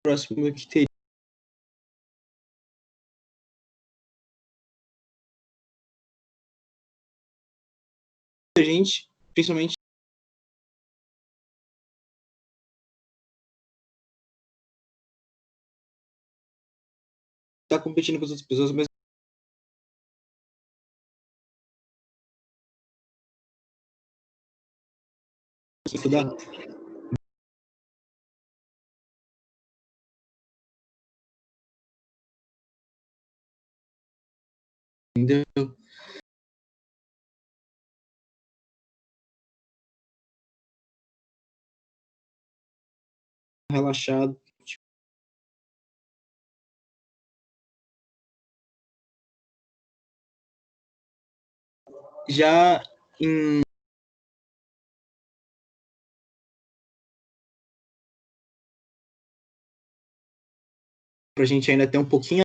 próximo que teria a gente, principalmente está competindo com as outras pessoas, mas estudar. Entendeu? Relaxado. Já em para a gente ainda ter um pouquinho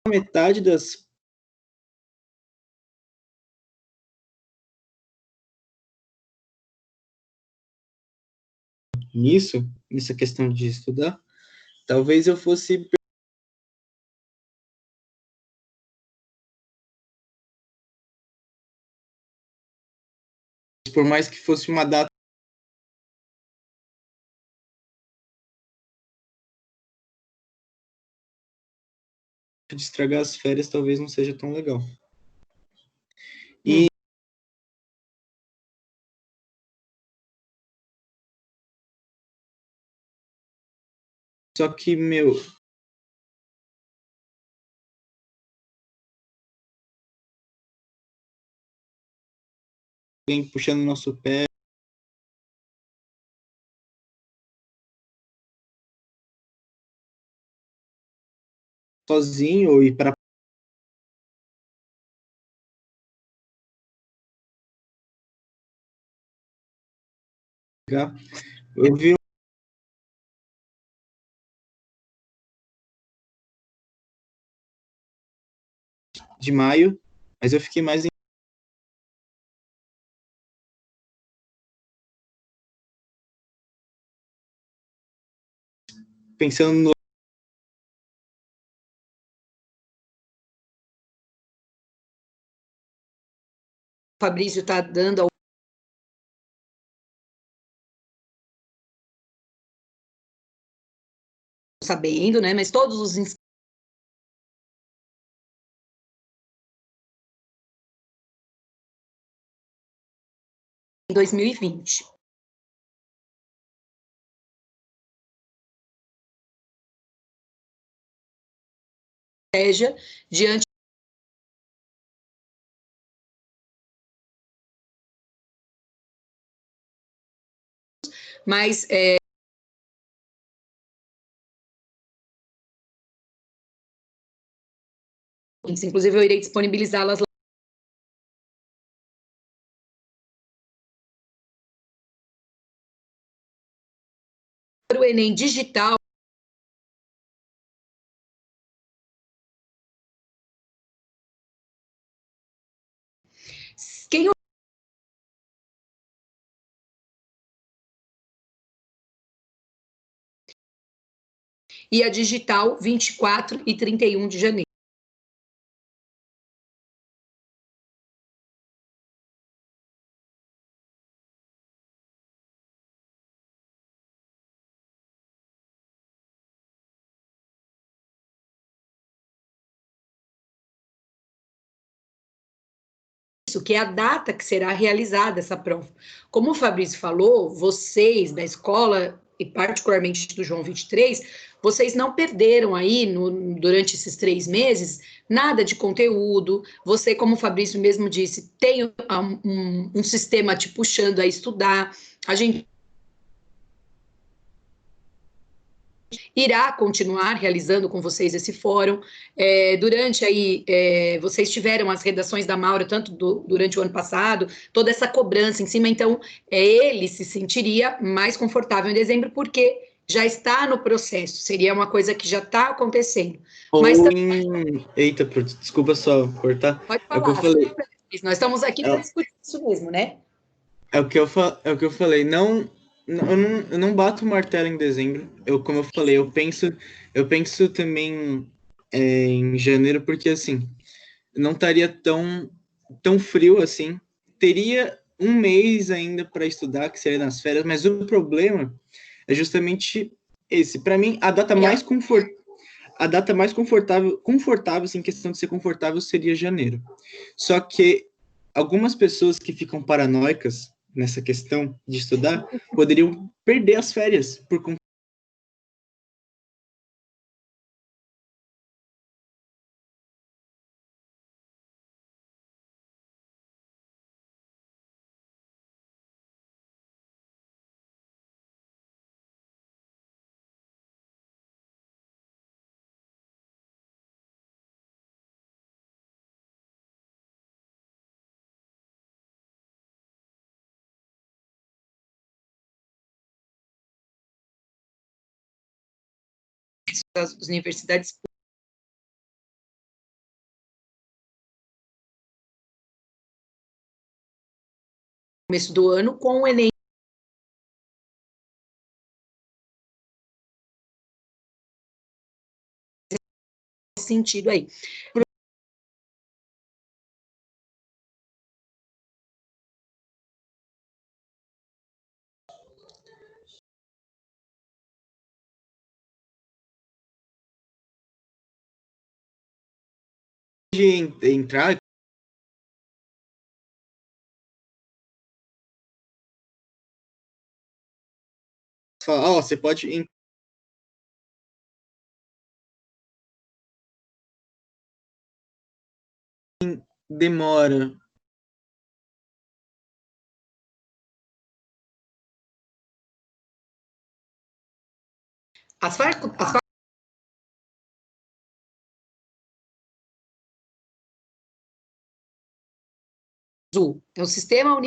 metade das nessa questão de estudar, talvez eu fosse por mais que fosse uma data de estragar as férias, talvez não seja tão legal. E só que, meu, vem puxando nosso pé, sozinho ou ir para eu vi de maio, mas eu fiquei mais em pensando no Fabrício está dando sabendo, né? Mas todos os em 2020. Diante mas inclusive eu irei disponibilizá-las para o Enem digital. Quem e a digital 24 e 31 de janeiro. Isso que é a data que será realizada essa prova. Como o Fabrício falou, vocês da escola, e particularmente do João 23, vocês não perderam aí, durante esses 3 meses, nada de conteúdo. Você, como o Fabrício mesmo disse, tem um sistema te puxando a estudar. A gente irá continuar realizando com vocês esse fórum. Durante aí, vocês tiveram as redações da Maura, tanto durante o ano passado, toda essa cobrança em cima, então ele se sentiria mais confortável em dezembro, porque já está no processo, seria uma coisa que já está acontecendo. ou Mas em... Eita, desculpa só cortar. pode É o que eu falar, falei. nós estamos aqui para discutir isso mesmo, né? É o que eu falei, eu não bato o martelo em dezembro. Como eu falei, eu penso também em janeiro, porque assim, não estaria tão frio assim. Teria um mês ainda para estudar, que seria nas férias, mas o problema é justamente esse. Para mim, a data mais confortável, assim, em questão de ser confortável, seria janeiro. Só que algumas pessoas que ficam paranoicas nessa questão de estudar poderiam perder as férias por conta As universidades no começo do ano com o Enem nesse sentido aí. de entrar. Falar, ó, você pode demora As Azul é um sistema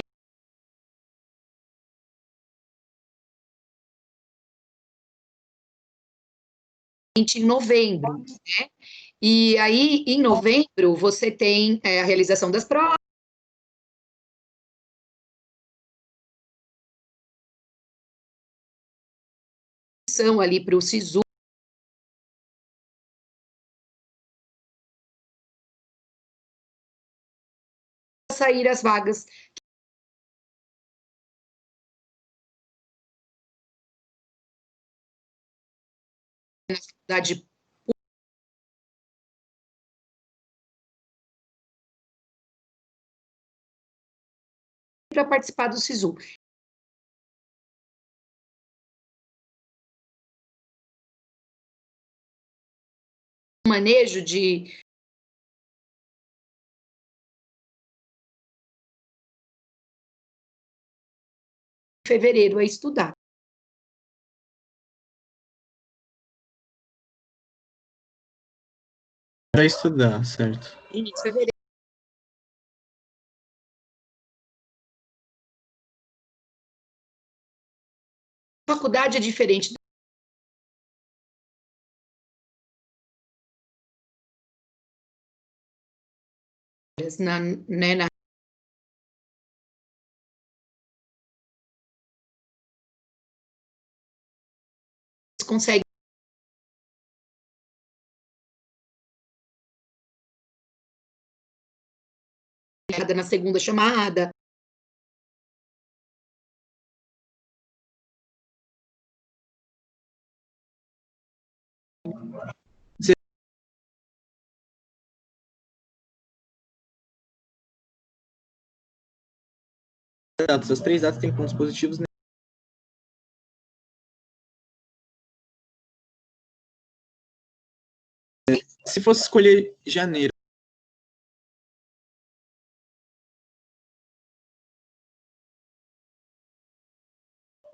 em novembro, né? E aí, em novembro, você tem a realização das provas, são ali para o SISU, sair as vagas na faculdade para participar do SISU. Manejo de fevereiro a estudar. para estudar, certo? Início de fevereiro. A faculdade é diferente na, né, na consegue na segunda chamada. As três datas têm pontos positivos, né? Se fosse escolher janeiro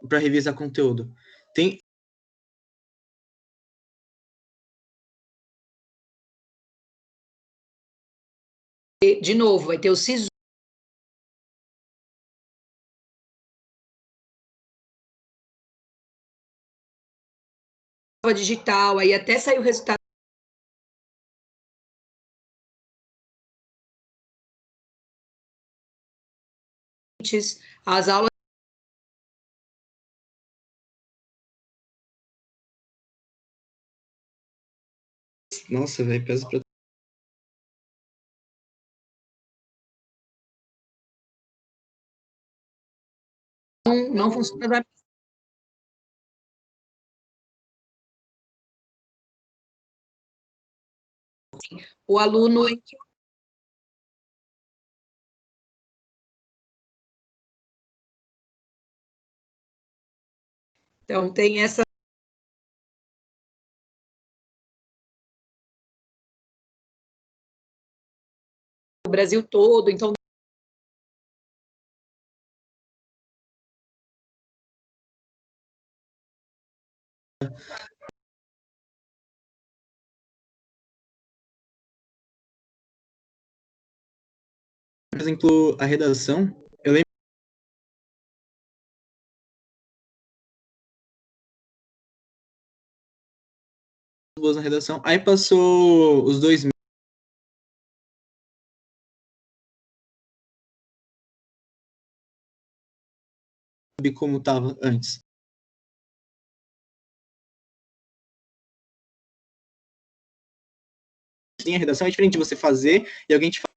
para revisar conteúdo, tem De novo, vai ter o SISU digital, aí até sair o resultado as aulas. Nossa, velho, pesa pra. Não funciona da. O aluno. Então, tem essa. O Brasil todo, então. Por exemplo, a redação, eu lembro boas na redação, aí passou os 2 meses como tava antes. Sim, a redação é diferente de você fazer e alguém te fala.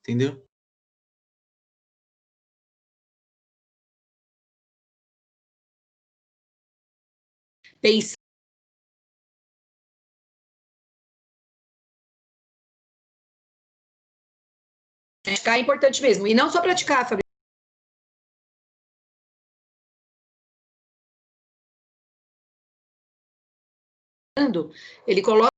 Entendeu? Pensar é importante mesmo. E não só praticar, Fabrício. Ele coloca.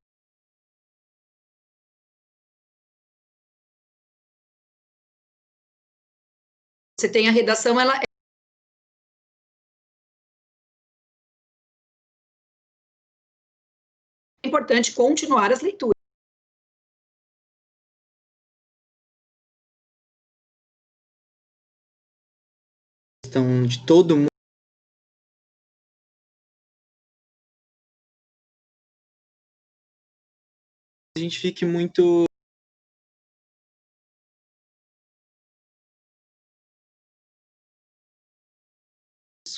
Você tem a redação, ela é importante continuar as leituras. Questão de todo mundo. A gente fique muito.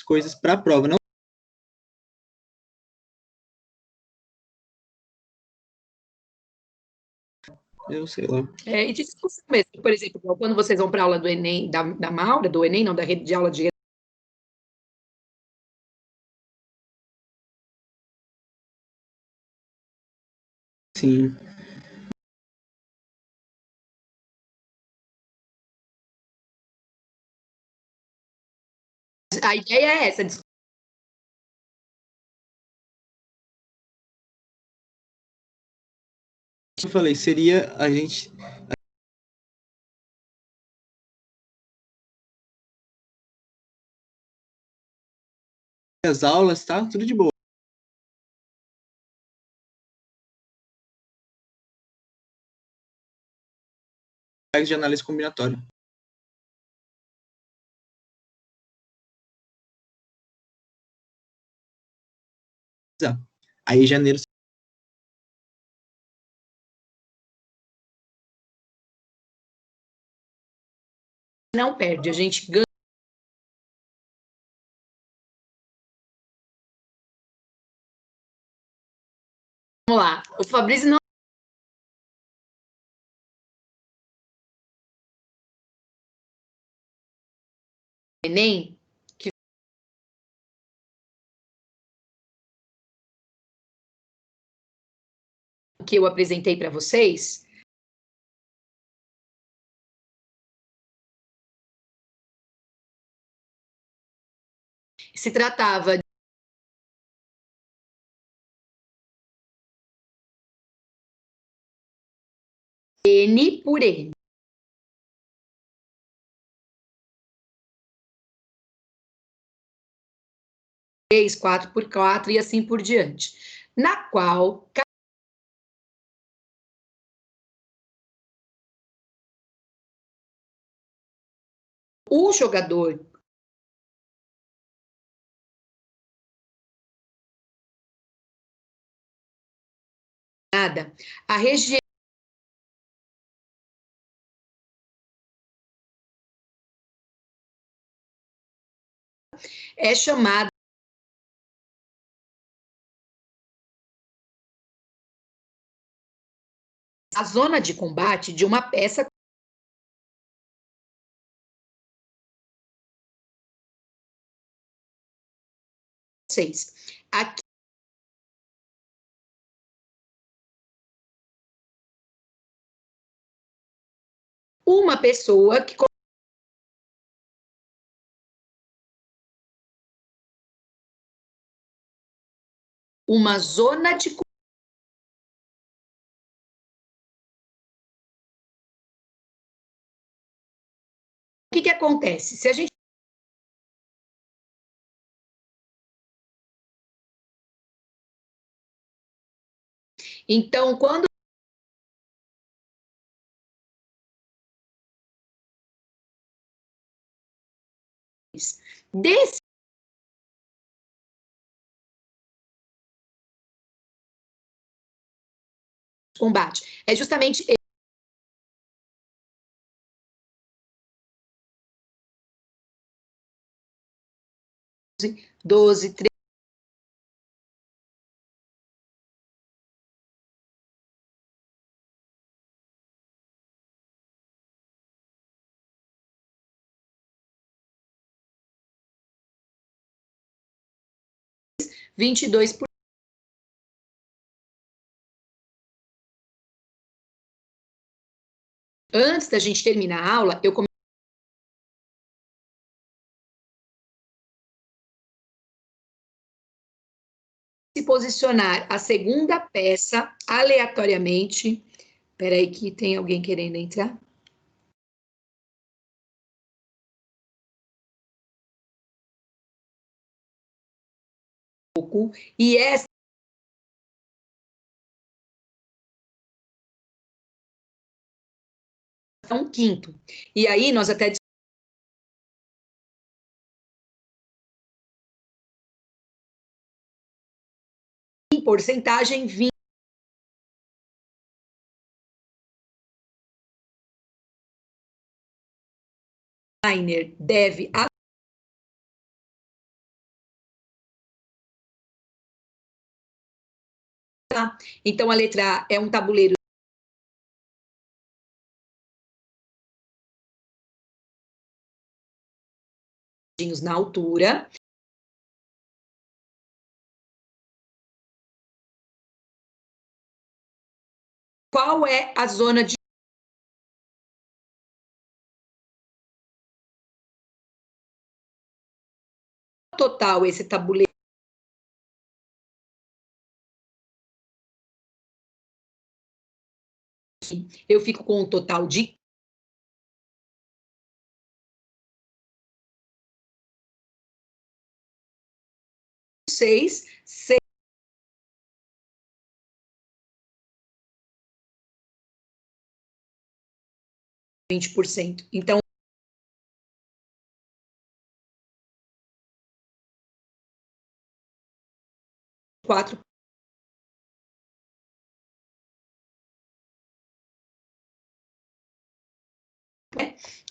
Coisas para a prova, não. Eu sei lá. E de discussão mesmo. Por exemplo, quando vocês vão para a aula do Enem, da Maura, do Enem, não, da rede de aula de. Sim. A ideia é essa. Eu falei, seria a gente. As aulas, tá? Tudo de boa. De análise combinatória. Aí, janeiro. Não perde, a gente ganha. Vamos lá. O Fabrício não. Enem, que eu apresentei para vocês. Se tratava de N por N. 3, 4 por 4 e assim por diante. Na qual o jogador a região é chamada a zona de combate de uma peça seis. Aqui uma pessoa que uma zona de o que acontece? Se a gente então, quando desse combate é justamente 12, 13, 22 por antes da gente terminar a aula, eu comecei a posicionar a segunda peça aleatoriamente. Espera aí que tem alguém querendo entrar. E essa é um quinto. E aí nós até 20 porcentagem 20 designer deve então a letra A é um tabuleiro na altura. Qual é a zona de total esse tabuleiro? Eu fico com um total de 6, 20%. Então, 4.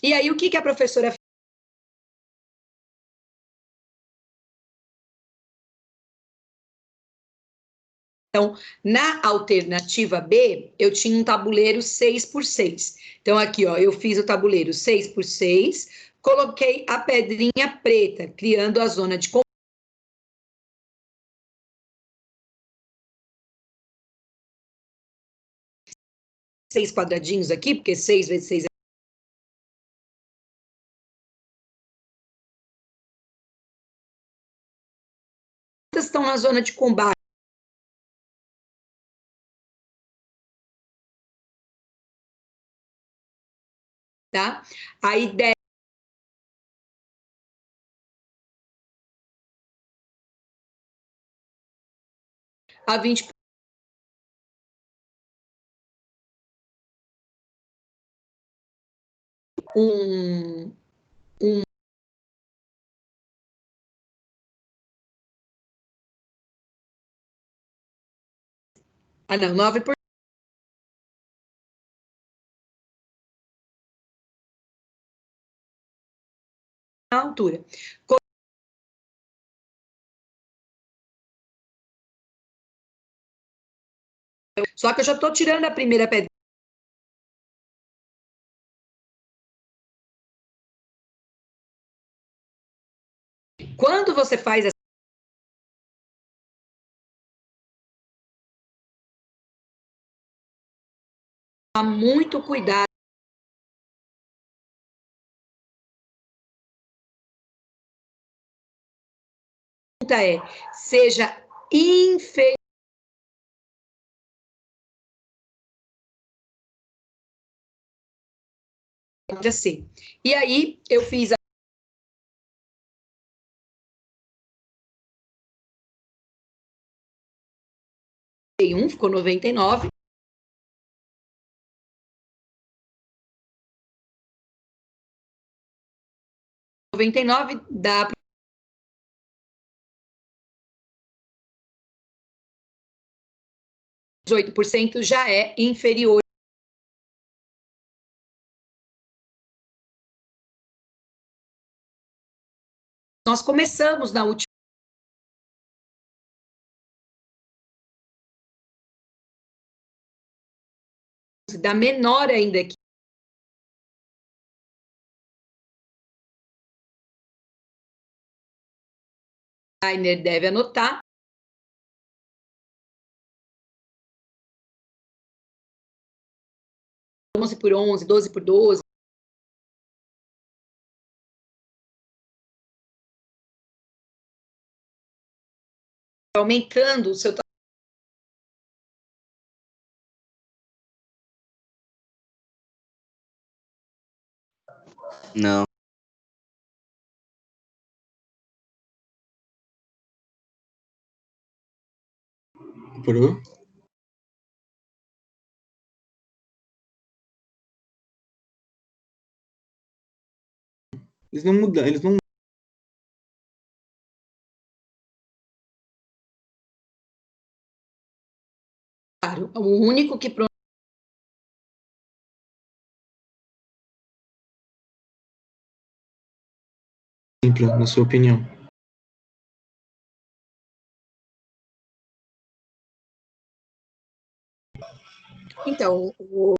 E aí, o que a professora fez? Então, na alternativa B, eu tinha um tabuleiro 6 por 6. Então, aqui, ó, eu fiz o tabuleiro 6 por 6, coloquei a pedrinha preta, criando a zona de 6 quadradinhos aqui, porque 6 vezes 6 estão na zona de combate. Tá? Aí 10 a 20 um Ah, não, 9%. Na altura. Só que eu já estou tirando a primeira pedra. Quando você faz essa muito cuidado. Seja inferior. Assim. E aí eu fiz 91, ficou 99. 99 dá 18% já é inferior. Nós começamos na última da menor ainda que o designer deve anotar. Onze por 11, 12 por 12. Aumentando o seu Não. Pro? Eles não mudam, eles não. Claro, o único que Na sua opinião. Então, o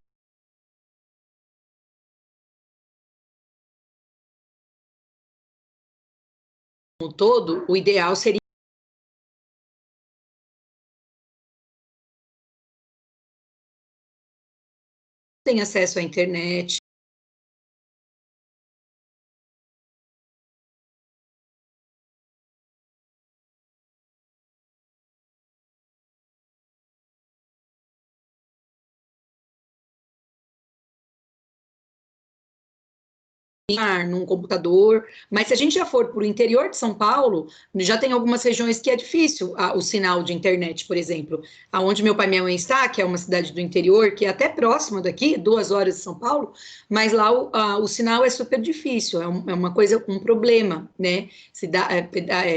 todo, o ideal seria ter acesso à internet. Num computador, mas se a gente já for para o interior de São Paulo, já tem algumas regiões que é difícil o sinal de internet, por exemplo, aonde meu pai e minha mãe está, que é uma cidade do interior, que é até próxima daqui, 2 horas de São Paulo, mas lá o sinal é super difícil, é uma coisa, um problema, né?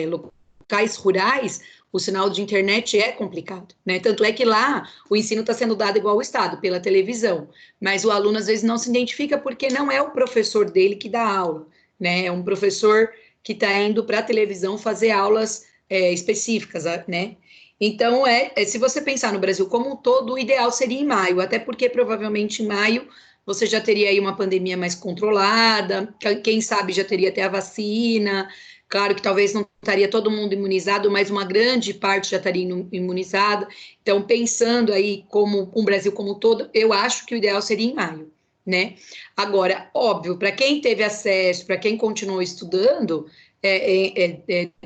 Locais rurais, o sinal de internet é complicado, né? Tanto é que lá o ensino está sendo dado igual ao Estado, pela televisão, mas o aluno às vezes não se identifica porque não é o professor dele que dá aula, né? É um professor que está indo para a televisão fazer aulas específicas, né? Então, se você pensar no Brasil como um todo, o ideal seria em maio, até porque provavelmente em maio você já teria aí uma pandemia mais controlada, quem sabe já teria até a vacina. Claro que talvez não estaria todo mundo imunizado, mas uma grande parte já estaria imunizada. Então, pensando aí como o Brasil como um todo, eu acho que o ideal seria em maio, né? Agora, óbvio, para quem teve acesso, para quem continuou estudando,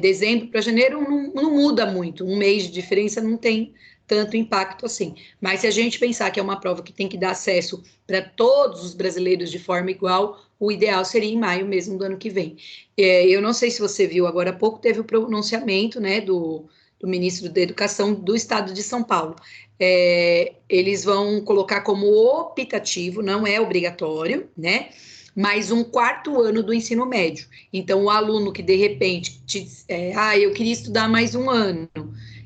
dezembro para janeiro não muda muito, um mês de diferença não tem tanto impacto assim. Mas se a gente pensar que é uma prova que tem que dar acesso para todos os brasileiros de forma igual, o ideal seria em maio mesmo do ano que vem. Eu não sei se você viu, agora há pouco teve o pronunciamento, né, do ministro da Educação do Estado de São Paulo. Eles vão colocar como optativo, não é obrigatório, né? mais um quarto ano do ensino médio. Então, o aluno que, de repente, eu queria estudar mais um ano,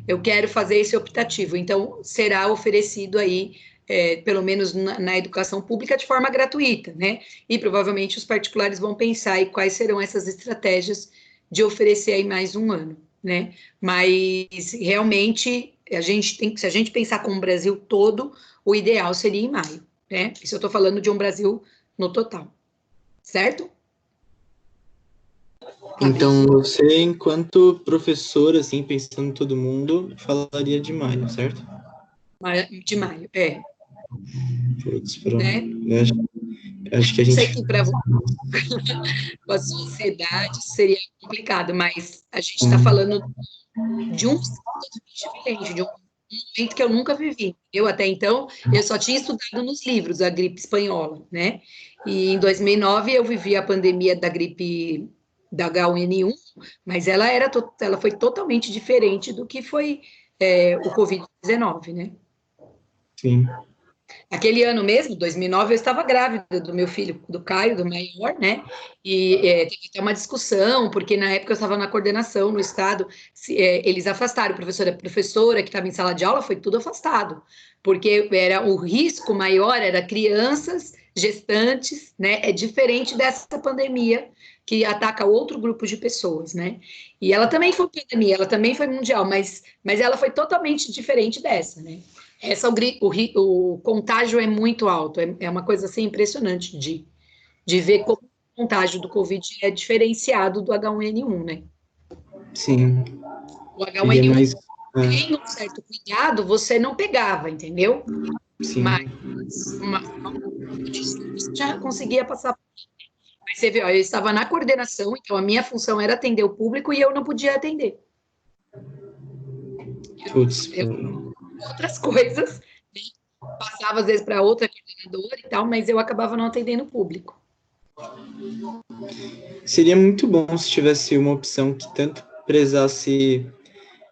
eu quero fazer esse optativo. Então, será oferecido aí, pelo menos na educação pública, de forma gratuita, né? E provavelmente os particulares vão pensar em quais serão essas estratégias de oferecer aí mais um ano, né? Mas realmente se a gente pensar como o Brasil todo, o ideal seria em maio, né? Isso eu estou falando de um Brasil no total, certo? Então, você, enquanto professor, assim, pensando em todo mundo, falaria de maio, certo? De maio, Putz, pronto. né? Acho que a Sei gente. que para a sociedade seria complicado, mas a gente está Hum, falando de um diferente, de um momento que eu nunca vivi. Eu até então, eu só tinha estudado nos livros a gripe espanhola, né? E em 2009 eu vivi a pandemia da gripe da H1N1, mas ela foi totalmente diferente do que foi o Covid-19, né? sim. Aquele ano mesmo, 2009, eu estava grávida do meu filho, do Caio, do maior, né? E teve até uma discussão, porque na época eu estava na coordenação no estado, eles afastaram a professora que estava em sala de aula, foi tudo afastado, porque era o risco maior era crianças, gestantes, né? É diferente dessa pandemia que ataca outro grupo de pessoas, né? E ela também foi pandemia, ela também foi mundial, mas ela foi totalmente diferente dessa, né? O contágio é muito alto, é uma coisa assim impressionante de ver como o contágio do Covid é diferenciado do H1N1, né? Sim. O Ele é H1N1, mais. sem um certo cuidado, você não pegava, entendeu? Sim. Mas você já conseguia passar. Mas você vê, ó, eu estava na coordenação, então a minha função era atender o público e eu não podia atender. Putz, Eu outras coisas, né? Passava às vezes para outra coordenadora e tal, mas eu acabava não atendendo o público. seria muito bom se tivesse uma opção que tanto prezasse.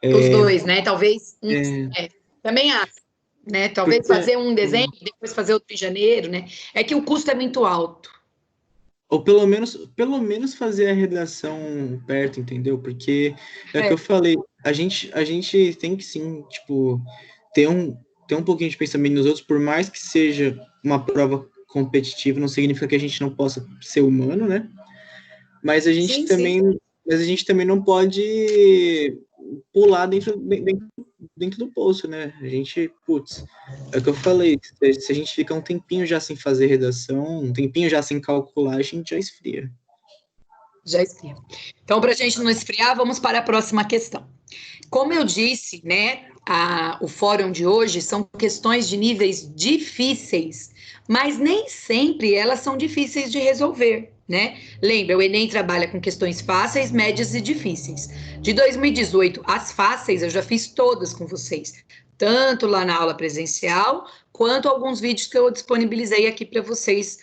Os dois, né? Talvez É, também acho, né? Talvez porque, fazer um em dezembro, depois fazer outro em janeiro, né? É que o custo é muito alto. ou pelo menos fazer a redação perto, entendeu? Porque é o que É, eu falei, a gente tem que sim, tipo, ter um, ter um pouquinho de pensamento nos outros, por mais que seja uma prova competitiva, não significa que a gente não possa ser humano, né? Mas a gente sim, sim. também, mas a gente também não pode pular dentro do poço, né? A gente, putz, é o que eu falei, se a gente fica um tempinho já sem fazer redação, um tempinho já sem calcular, a gente já esfria. Já esfria. Então, para a gente não esfriar, vamos para a próxima questão. Como eu disse, né, o fórum de hoje são questões de níveis difíceis, mas nem sempre elas são difíceis de resolver, né? Lembra, o Enem trabalha com questões fáceis, médias e difíceis. De 2018, as fáceis eu já fiz todas com vocês, tanto lá na aula presencial, quanto alguns vídeos que eu disponibilizei aqui para vocês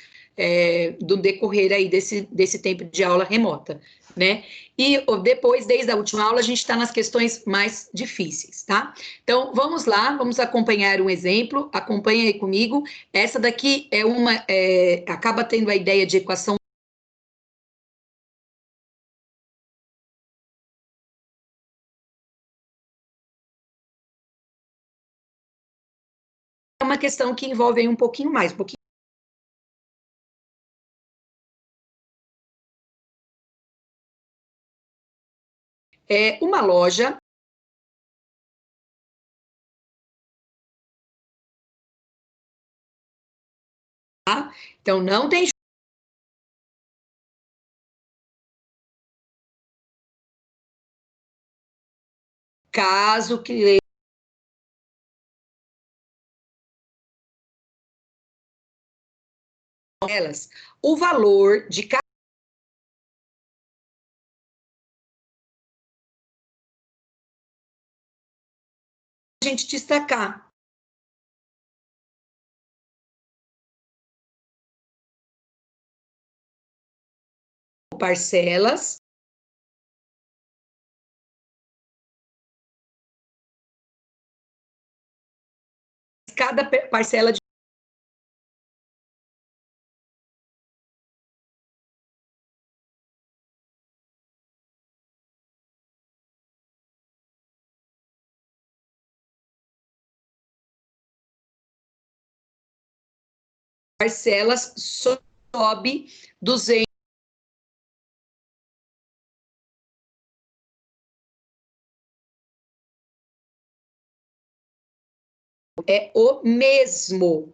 do decorrer aí desse tempo de aula remota, né? E depois, desde a última aula, a gente está nas questões mais difíceis, tá? Então, vamos lá, vamos acompanhar um exemplo. Acompanha aí comigo. Essa daqui acaba tendo a ideia de equação. É uma questão que envolve aí um pouquinho mais, um pouquinho. É uma loja. Tá? Então, não tem caso que elas, o valor de cada gente destacar. Parcelas, cada parcela de parcelas sobe 200. É o mesmo.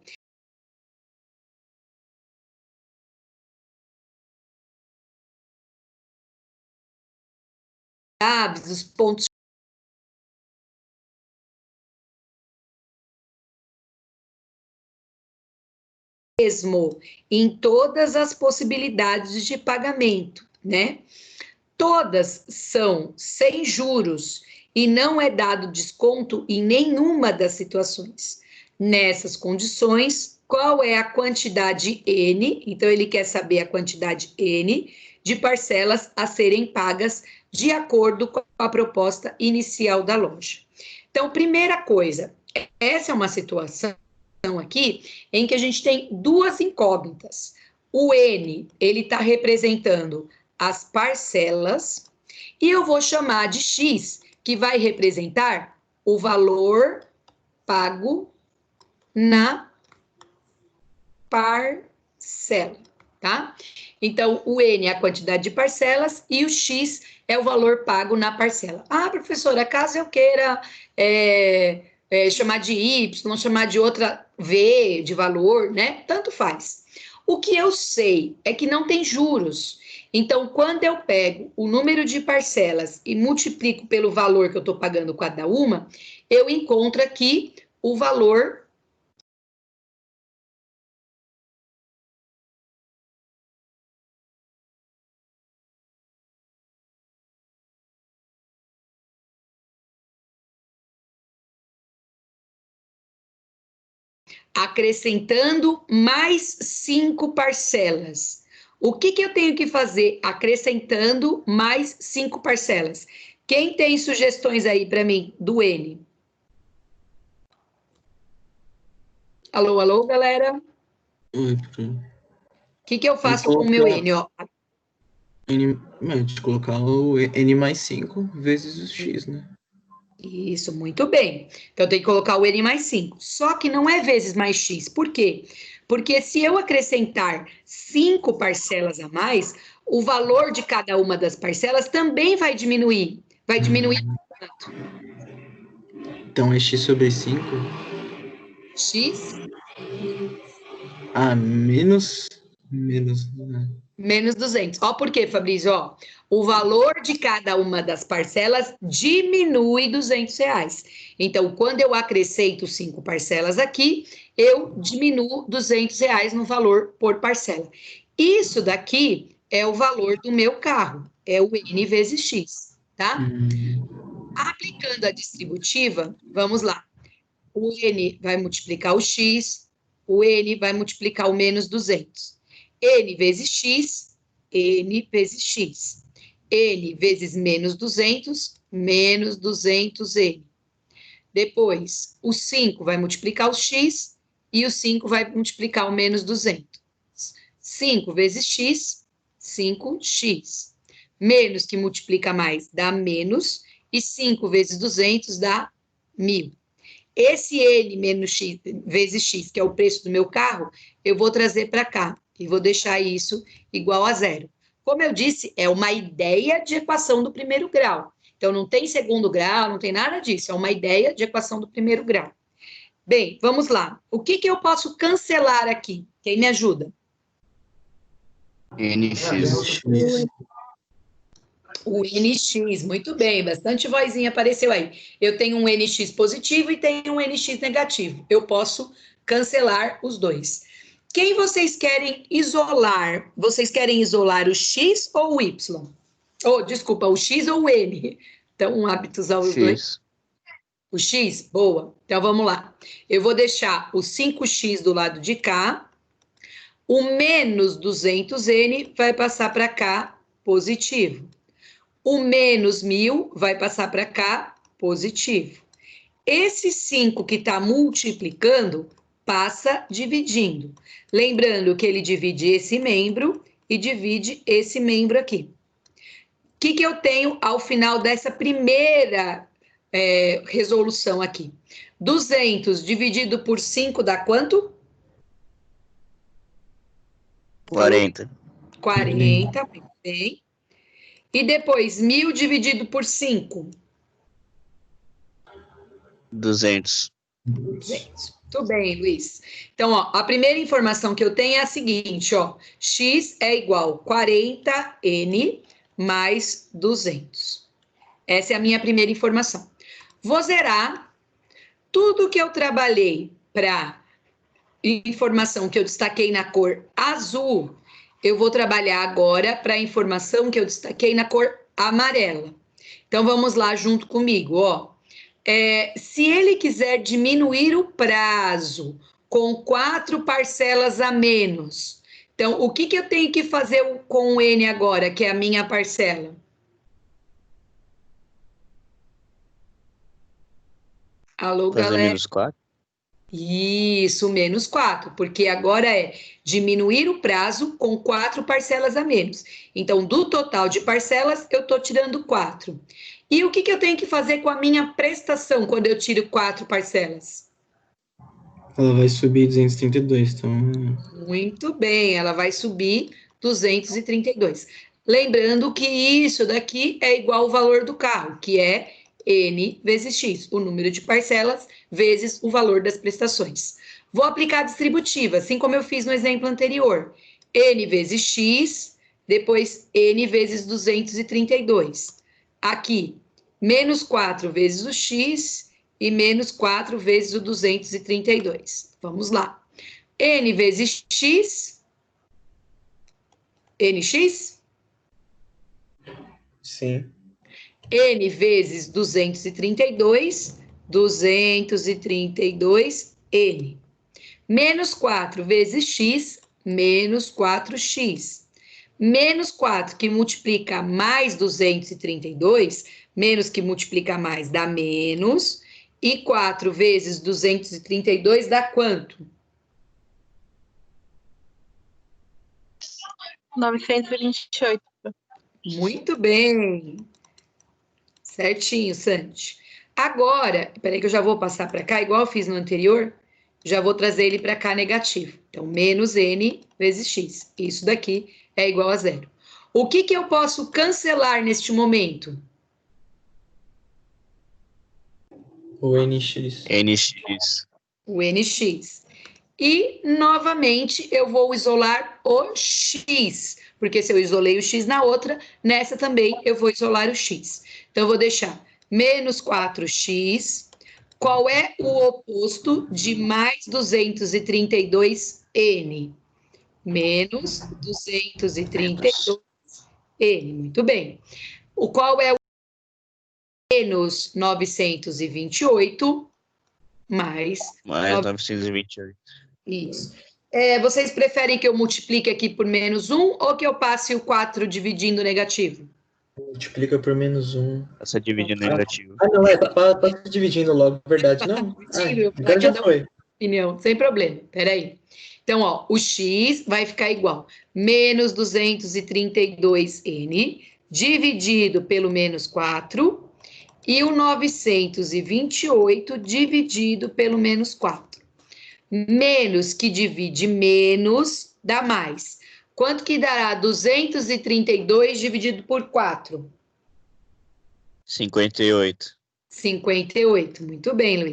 Os pontos mesmo em todas as possibilidades de pagamento, né? Todas são sem juros e não é dado desconto em nenhuma das situações. Nessas condições, qual é a quantidade N? Então, ele quer saber a quantidade N de parcelas a serem pagas de acordo com a proposta inicial da loja. Então, primeira coisa, essa é uma situação aqui em que a gente tem duas incógnitas. O N, ele está representando as parcelas, e eu vou chamar de X, que vai representar o valor pago na parcela, tá? Então, o N é a quantidade de parcelas e o X é o valor pago na parcela. Ah, professora, caso eu queira chamar de Y, chamar de outra V de valor, né? Tanto faz. O que eu sei é que não tem juros. Então, quando eu pego o número de parcelas e multiplico pelo valor que eu estou pagando cada uma, eu encontro aqui o valor acrescentando mais 5 parcelas. O que eu tenho que fazer acrescentando mais 5 parcelas? Quem tem sugestões aí para mim do N? Alô, alô, galera? Oi, O que eu faço com o colocar meu N? Ó, de colocar o N mais 5 vezes o X, né? isso, muito bem. Então, tem que colocar o N mais 5. Só que não é vezes mais X. Por quê? Porque se eu acrescentar 5 parcelas a mais, o valor de cada uma das parcelas também vai diminuir. Vai diminuir quanto? Então é X sobre 5. X Ah, menos. Né? menos 200. Ó, por quê, Fabrício? Ó, o valor de cada uma das parcelas diminui R$ 200. Então, quando eu acrescento 5 parcelas aqui, eu diminuo R$ 200 no valor por parcela. Isso daqui é o valor do meu carro, é o N vezes X, tá? Aplicando a distributiva, vamos lá. O N vai multiplicar o X, o N vai multiplicar o menos 200. N vezes X, N vezes X. N vezes menos 200, menos 200N. Depois, o 5 vai multiplicar o X e o 5 vai multiplicar o menos 200. 5 vezes X, 5X. Menos que multiplica mais dá menos, e 5 vezes 200 dá 1.000. Esse N menos X vezes X, que é o preço do meu carro, eu vou trazer para cá e vou deixar isso igual a zero. Como eu disse, é uma ideia de equação do primeiro grau. Então, não tem segundo grau, não tem nada disso. É uma ideia de equação do primeiro grau. Bem, vamos lá. O que eu posso cancelar aqui? Quem me ajuda? NX. O NX, muito bem, bastante vozinha apareceu aí. Eu tenho um NX positivo e tenho um NX negativo. Eu posso cancelar os dois. Quem vocês querem isolar? Vocês querem isolar o X ou o Y? Oh, desculpa, o X ou o N? Então, hábitos aos dois. O X? Boa. Então, vamos lá. Eu vou deixar o 5X do lado de cá. O menos 200N vai passar para cá, positivo. O menos 1.000 vai passar para cá, positivo. Esse 5 que está multiplicando, passa dividindo. Lembrando que ele divide esse membro e divide esse membro aqui. O que eu tenho ao final dessa primeira resolução aqui? 200 dividido por 5 dá quanto? 40. 40, muito bem. E depois, 1.000 dividido por 5. 200. 200. Muito bem, Luiz. Então, ó, a primeira informação que eu tenho é a seguinte, ó. X é igual a 40N mais 200. Essa é a minha primeira informação. Vou zerar tudo que eu trabalhei para informação que eu destaquei na cor azul. Eu vou trabalhar agora para a informação que eu destaquei na cor amarela. Então, vamos lá junto comigo, ó. Se ele quiser diminuir o prazo com 4 parcelas a menos, então, o que eu tenho que fazer com o N agora, que é a minha parcela? Alô, Fazer galera? menos 4. Isso, menos 4, porque agora é diminuir o prazo com 4 parcelas a menos. Então, do total de parcelas, eu estou tirando 4. E o que eu tenho que fazer com a minha prestação quando eu tiro 4 parcelas? Ela vai subir 232, então... Muito bem, ela vai subir 232. Lembrando que isso daqui é igual ao valor do carro, que é N vezes X, o número de parcelas vezes o valor das prestações. Vou aplicar a distributiva, assim como eu fiz no exemplo anterior. N vezes X, depois N vezes 232. Aqui, menos 4 vezes o X e menos 4 vezes o 232. Vamos lá. N vezes X, NX? Sim. N vezes 232, 232N. Menos 4 vezes X, menos 4X. Menos 4 que multiplica mais 232, menos que multiplica mais dá menos. E 4 vezes 232 dá quanto? 928. Muito bem. Certinho, Santi. Agora, peraí que eu já vou passar para cá, igual eu fiz no anterior, já vou trazer ele para cá negativo. Então, menos N vezes X. Isso daqui é igual a zero. O que eu posso cancelar neste momento? O NX. NX. O NX. E, novamente, eu vou isolar o X, porque se eu isolei o X na outra, nessa também eu vou isolar o X. Então, eu vou deixar menos 4x. Qual é o oposto de mais 232N? Menos 232N. Muito bem. Qual é o menos 928 mais 928. Isso. Vocês preferem que eu multiplique aqui por menos 1 ou que eu passe o 4 dividindo negativo? Multiplica por menos 1. Essa dividindo negativo. Não, passa dividindo logo, verdade. Não, agora já foi. Opinião, sem problema, peraí. Então, ó, o X vai ficar igual menos 232N dividido pelo menos 4 e o 928 dividido pelo menos 4. Menos que divide menos dá mais. Quanto que dará 232 dividido por 4? 58. 58. Muito bem, Luiz.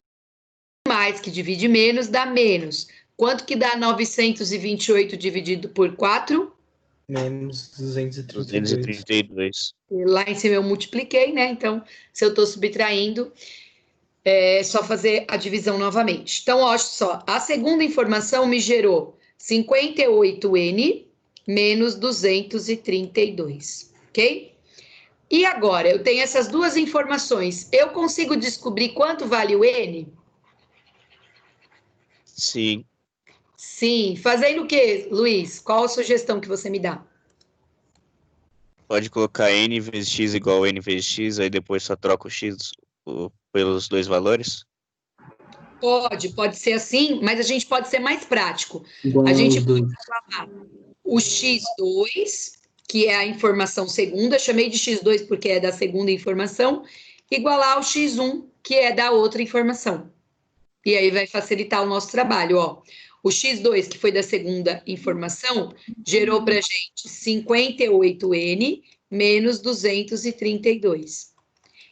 Mais que divide menos dá menos. Quanto que dá 928 dividido por 4? Menos 232. 232. Lá em cima eu multipliquei, né? Então, se eu estou subtraindo, é só fazer a divisão novamente. Então, olha só, a segunda informação me gerou 58N menos 232, ok? E agora, eu tenho essas duas informações. Eu consigo descobrir quanto vale o N? Sim. Sim. Fazendo o quê, Luiz? Qual a sugestão que você me dá? Pode colocar N vezes X igual a N vezes X, aí depois só troca o X pelos dois valores? Pode ser assim, mas a gente pode ser mais prático. Igual A gente aos pode dois. falar o X2, que é a informação segunda, chamei de X2 porque é da segunda informação, igualar ao X1, que é da outra informação. E aí vai facilitar o nosso trabalho, ó. O x2, que foi da segunda informação, gerou para a gente 58N menos 232.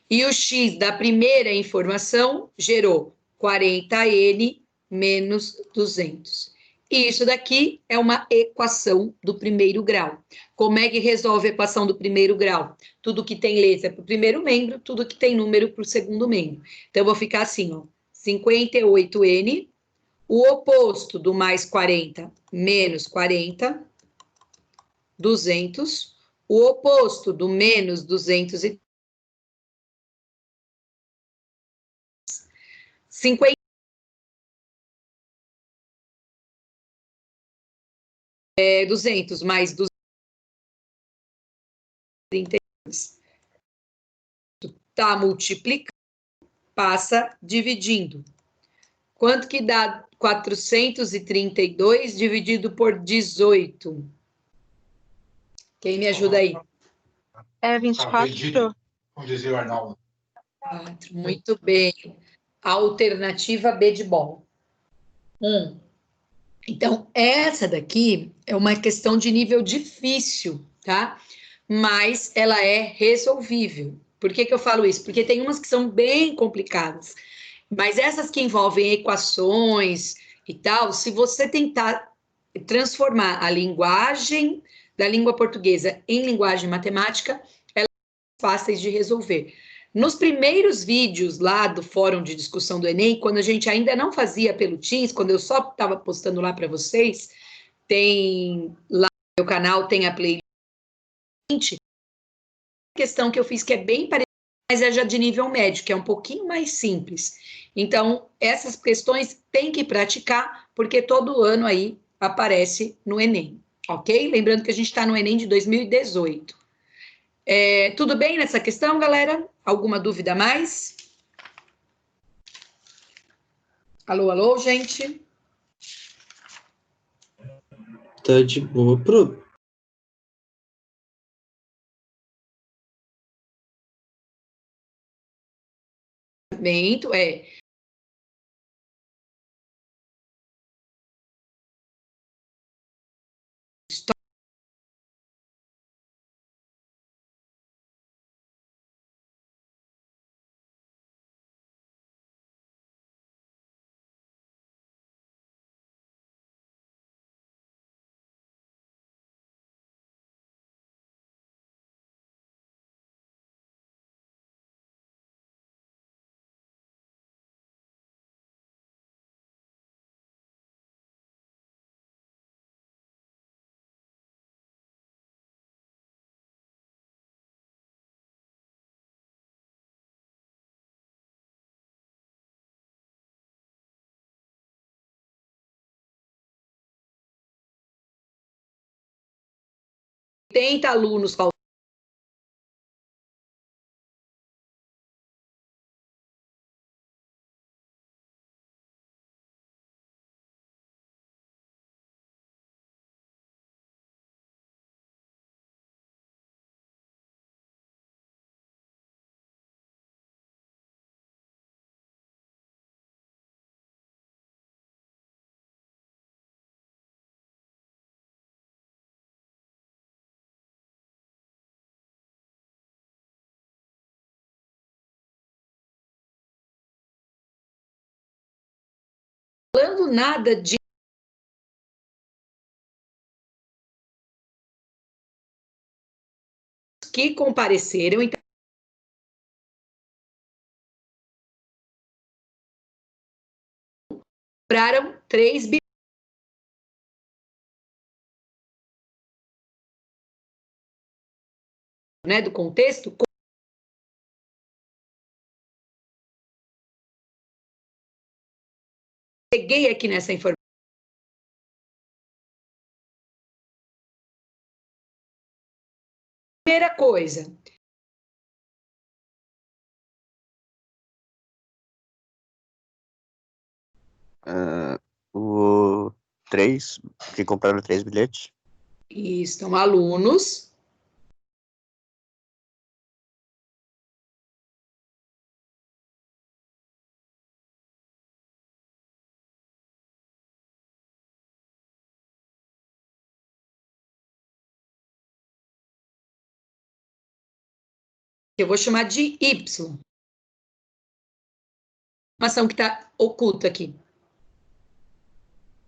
E o x da primeira informação gerou 40N menos 200. E isso daqui é uma equação do primeiro grau. Como é que resolve a equação do primeiro grau? Tudo que tem letra para o primeiro membro, tudo que tem número para o segundo membro. Então, eu vou ficar assim, ó, 58N, o oposto do mais 40 menos 40, 200, o oposto do menos 200 50 200 mais 232 está multiplicando, passa dividindo. Quanto que dá 432 dividido por 18? Quem me ajuda aí? É 24? Como dizia o Arnaldo. 4, muito bem. Alternativa B de bola. 1. Então, essa daqui é uma questão de nível difícil, tá? Mas ela é resolvível. Por que que eu falo isso? Porque tem umas que são bem complicadas. Mas essas que envolvem equações e tal, se você tentar transformar a linguagem da língua portuguesa em linguagem matemática, elas são fáceis de resolver. Nos primeiros vídeos lá do fórum de discussão do Enem, quando a gente ainda não fazia pelo Teams, quando eu só estava postando lá para vocês, tem lá no meu canal, tem a playlist, questão que eu fiz que é bem parecida, mas é já de nível médio, que é um pouquinho mais simples. Então, essas questões tem que praticar, porque todo ano aí aparece no Enem, ok? Lembrando que a gente está no Enem de 2018. Tudo bem nessa questão, galera? Alguma dúvida a mais? Alô, alô, gente? Tá de boa. É. Tenta alunos falando nada de que compareceram, então compraram 3 bilhões, né, do contexto. Cheguei aqui nessa informação. Primeira coisa, O 3, que compraram 3 bilhetes. estão alunos que eu vou chamar de Y. Uma ação que está oculta aqui.